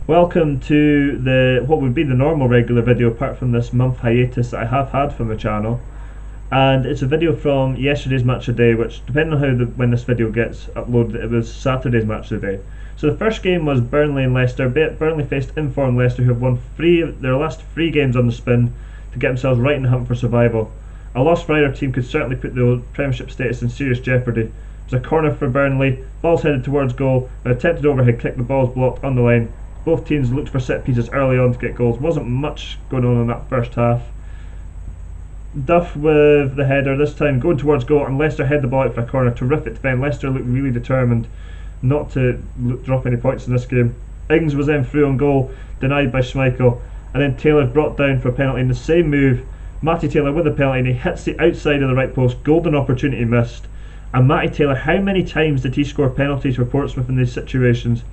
Welcome to what would be the normal regular video apart from this month hiatus that I have had from the channel. And it's a video from yesterday's match of the day, which depending on when this video gets uploaded, it was Saturday's match of the day. So the first game was Burnley and Leicester. Burnley faced informed Leicester, who have won their last 3 games on the spin to get themselves right in the hunt for survival. A loss for either team could certainly put the Premiership status in serious jeopardy. It was a corner for Burnley, ball's headed towards goal, an attempted overhead kick, the ball's blocked on the line. Both teams looked for set pieces early on to get goals. Wasn't much going on in that first half. Duff with the header, this time going towards goal, and Leicester head the ball out for a corner. Terrific defend. Leicester looked really determined not to drop any points in this game. Ings was then through on goal, denied by Schmeichel, and then Taylor brought down for a penalty in the same move. Matty Taylor with the penalty, and he hits the outside of the right post. Golden opportunity missed. And Matty Taylor, how many times did he score penalties for Portsmouth in these situations?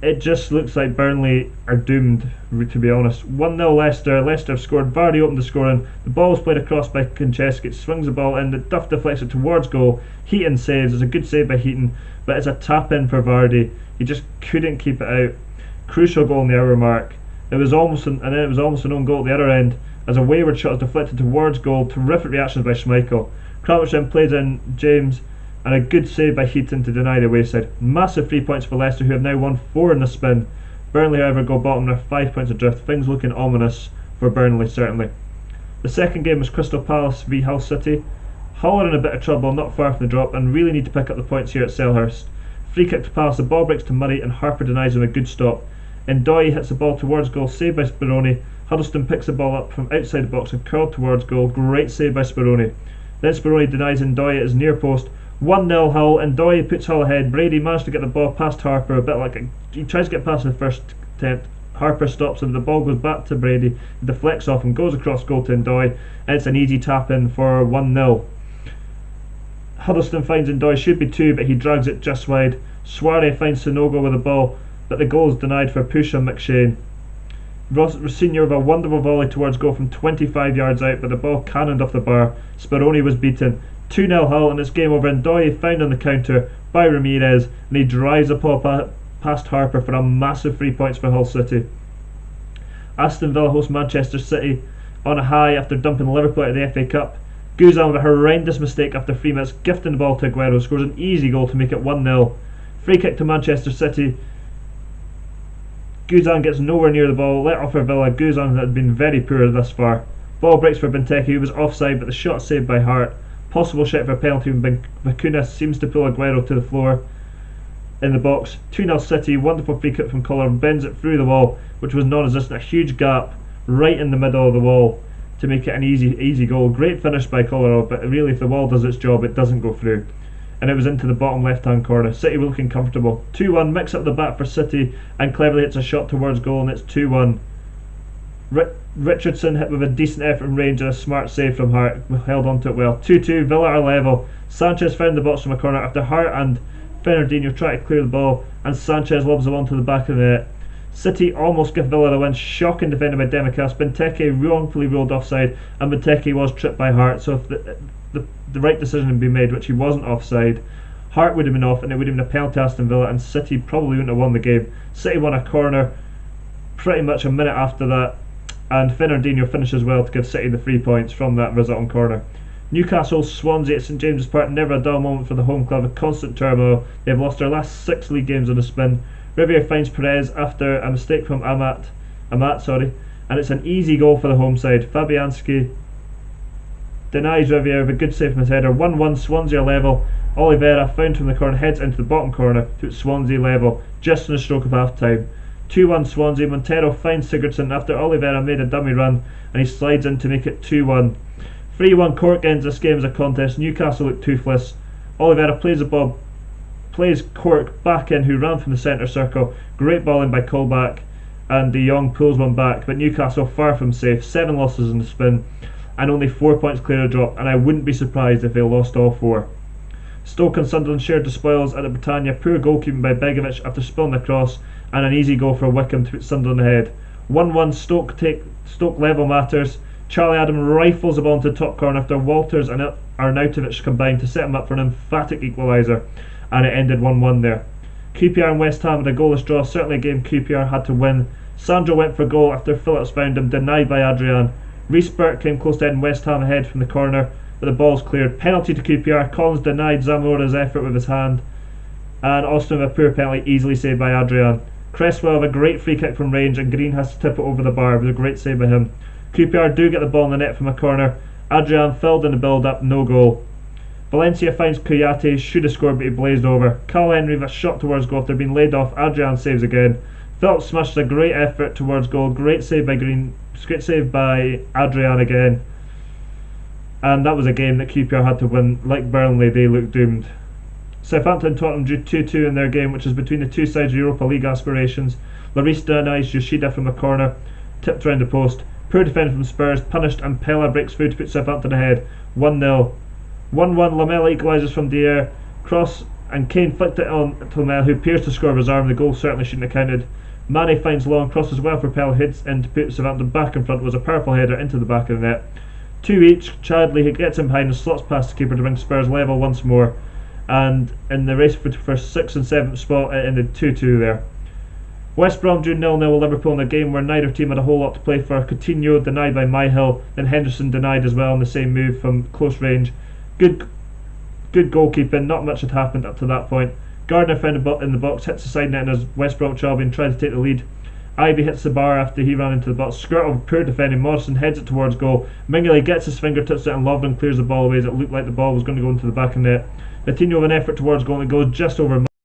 It just looks like Burnley are doomed, to be honest. 1-0 Leicester. Leicester have scored. Vardy opened the scoring. The ball was played across by Konchesky. It swings the ball in. The Duff deflects it towards goal. Heaton saves. It's a good save by Heaton, but it's a tap in for Vardy. He just couldn't keep it out. Crucial goal on the hour mark. It was almost an own goal at the other end as a wayward shot is deflected towards goal. Terrific reactions by Schmeichel. Kramaric then plays in James, and a good save by Heaton to deny the wayside. Massive 3 points for Leicester, who have now won 4 in the spin. Burnley, however, go bottom. They're 5 points adrift. Things looking ominous for Burnley, certainly. The second game was Crystal Palace v Hull City. Hull are in a bit of trouble, not far from the drop, and really need to pick up the points here at Selhurst. Free kick to Palace, the ball breaks to Murray, and Harper denies him a good stop. Ndoye hits the ball towards goal, saved by Speroni. Huddleston picks the ball up from outside the box and curled towards goal. Great save by Speroni. Then Speroni denies Ndoye at his near post. 1-0 Hull. Ndoye puts Hull ahead. Brady managed to get the ball past Harper, a bit like he tries to get past the first attempt. Harper stops him. The ball goes back to Brady, deflects off and goes across goal to Ndoye, and it's an easy tap in for 1-0. Huddleston finds Ndoye, should be 2, but he drags it just wide. Suarez finds Sonogo with the ball, but the goal is denied for a push on McShane. Rossinier with a wonderful volley towards goal from 25 yards out, but the ball cannoned off the bar. Speroni was beaten. 2-0 Hull, and it's game over. Ndoye found on the counter by Ramirez, and he drives the ball past Harper for a massive 3 points for Hull City. Aston Villa host Manchester City on a high after dumping Liverpool out of the FA Cup. Guzan with a horrendous mistake after 3 minutes, gifting the ball to Aguero, scores an easy goal to make it 1-0. Free kick to Manchester City. Guzan gets nowhere near the ball, let off for Villa. Guzan had been very poor thus far. Ball breaks for Benteke, who was offside, but the shot saved by Hart. Possible shout for a penalty when Bakuna seems to pull Aguero to the floor in the box. 2-0 City, wonderful free kick from Collar, bends it through the wall, which was non-existent. A huge gap right in the middle of the wall to make it an easy goal. Great finish by Kolarov, but really if the wall does its job, it doesn't go through. And it was into the bottom left hand corner. City were looking comfortable. 2-1, mix up the back for City, and cleverly hits a shot towards goal, and it's 2-1. Richardson hit with a decent effort in range and a smart save from Hart, held on to it well. 2-2, Villa are level. Sanchez found the box from a corner after Hart and Fernandinho try to clear the ball, and Sanchez lobs the ball to the back of the net. City almost give Villa the win. Shocking defending by Demikas. Benteke wrongfully ruled offside, and Benteke was tripped by Hart, so if the right decision had been made, which he wasn't offside, Hart would have been off, and it would have been a penalty to Aston Villa, and City probably wouldn't have won the game. City won a corner pretty much a minute after that, and Fernandinho finishes well to give City the 3 points from that resulting corner. Newcastle Swansea at St James's Park, never a dull moment for the home club, a constant turmoil. They've lost their last 6 league games on the spin. Riviere finds Perez after a mistake from Amat, and it's an easy goal for the home side. Fabianski denies Riviere with a good save from his header. 1-1, Swansea are level. Oliveira found from the corner, heads into the bottom corner to Swansea level, just in the stroke of half time. 2-1 Swansea. Montero finds Sigurdsson after Oliveira made a dummy run, and he slides in to make it 2-1. 3-1 Cork ends this game as a contest. Newcastle look toothless. Oliveira plays Cork back in, who ran from the centre circle. Great ball in by Colback, and De Jong pulls one back, but Newcastle far from safe. 7 losses in the spin, and only 4 points clear of drop, and I wouldn't be surprised if they lost all 4. Stoke and Sunderland shared the spoils at the Britannia. Poor goalkeeping by Begovic after spilling the cross, and an easy goal for Wickham to put Sunderland ahead. 1-1 Stoke level matters. Charlie Adam rifles the ball into the top corner after Walters and Arnautovic combined to set him up for an emphatic equaliser, and it ended 1-1 there. QPR and West Ham had a goalless draw, certainly a game QPR had to win. Sandro went for goal after Phillips found him, denied by Adrian. Reece Burke came close to ending West Ham ahead from the corner, but the ball's cleared. Penalty to QPR, Collins denied Zamora's effort with his hand, and Austin with a poor penalty, easily saved by Adrian. Cresswell with a great free kick from range, and Green has to tip it over the bar with a great save by him. QPR do get the ball in the net from a corner. Adrian filled in the build-up, no goal. Valencia finds Kouyaté, should have scored but he blazed over. Carl Henry with a shot towards goal after being laid off. Adrian saves again. Phillips smashed a great effort towards goal. Great save by Green. Great save by Adrian again. And that was a game that QPR had to win. Like Burnley, they looked doomed. Southampton and Tottenham drew 2-2 in their game, which is between the two sides' Europa League aspirations. Lloris denies Yoshida from a corner, tipped round the post. Poor defending from Spurs, punished, and Pella breaks through to put Southampton ahead. 1-0. 1-1, Lamela equalises from Dier. Cross, and Kane flicked it on to Lamela, who appears to score with his arm. The goal certainly shouldn't have counted. Mane finds long, crosses well for Pella, hits in to put Southampton back in front. It was a purple header into the back of the net. 2 each. Chadley gets in behind and slots past the keeper to bring Spurs level once more. And in the race for 6th and 7th spot, it ended 2-2 there. West Brom drew 0-0 with Liverpool in a game where neither team had a whole lot to play for. Coutinho denied by Myhill, then Henderson denied as well in the same move from close range. Good goalkeeping, not much had happened up to that point. Gardner found a ball in the box, hits the side net, and as West Bromwich Albion tried to take the lead. Ivy hits the bar after he ran into the box. Skirt of poor defending. Morrison heads it towards goal. Mingele gets his fingertips out and Lovren clears the ball away as it looked like the ball was going to go into the back of the net. Coutinho with an effort towards goal and it goes just over